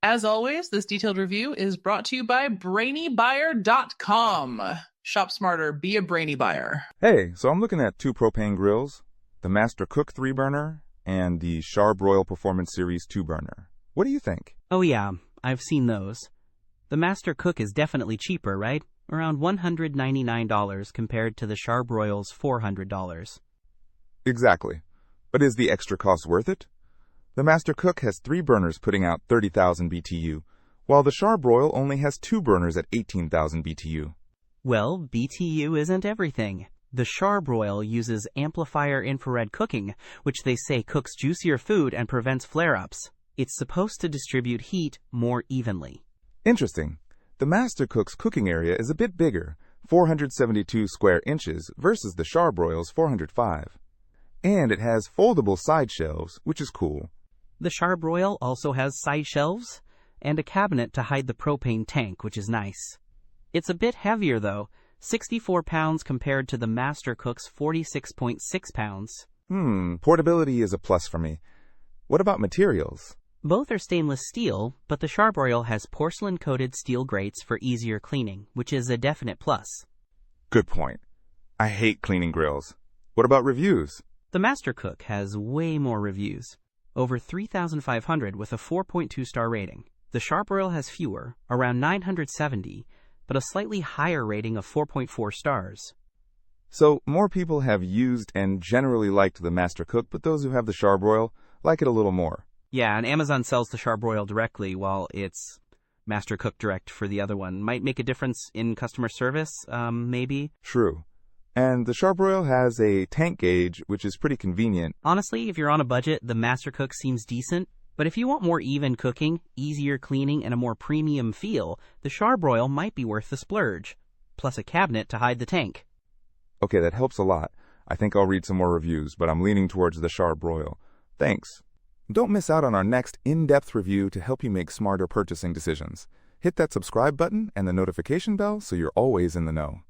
As always, this detailed review is brought to you by BrainyBuyer.com. Shop smarter, be a brainy buyer. Hey, so I'm looking at two propane grills, the Master Cook 3-burner and the Char-Broil Performance Series 2-burner. What do you think? Oh yeah, I've seen those. The Master Cook is definitely cheaper, right? Around $199 compared to the Char-Broil's $400. Exactly. But is the extra cost worth it? The Master Cook has 3 burners putting out 30,000 BTU, while the Char-Broil only has 2 burners at 18,000 BTU. Well, BTU isn't everything. The Char-Broil uses amplifier infrared cooking, which they say cooks juicier food and prevents flare-ups. It's supposed to distribute heat more evenly. Interesting. The Master Cook's cooking area is a bit bigger, 472 square inches versus the Char-Broil's 405. And it has foldable side shelves, which is cool. The Char-Broil also has side shelves and a cabinet to hide the propane tank, which is nice. It's a bit heavier though, 64 pounds compared to the Master Cook's 46.6 pounds. Portability is a plus for me. What about materials? Both are stainless steel, but the Char-Broil has porcelain-coated steel grates for easier cleaning, which is a definite plus. Good point. I hate cleaning grills. What about reviews? The Master Cook has way more reviews, over 3,500 with a 4.2-star rating. The Char-Broil has fewer, around 970, but a slightly higher rating of 4.4 stars. So, more people have used and generally liked the Master Cook, but those who have the Char-Broil like it a little more. Yeah, and Amazon sells the Char-Broil directly, while it's Master Cook Direct for the other one. Might make a difference in customer service, maybe. True. And the Char-Broil has a tank gauge, which is pretty convenient. Honestly, if you're on a budget, the Master Cook seems decent. But if you want more even cooking, easier cleaning, and a more premium feel, the Char-Broil might be worth the splurge. Plus a cabinet to hide the tank. Okay, that helps a lot. I think I'll read some more reviews, but I'm leaning towards the Char-Broil. Thanks. Don't miss out on our next in-depth review to help you make smarter purchasing decisions. Hit that subscribe button and the notification bell so you're always in the know.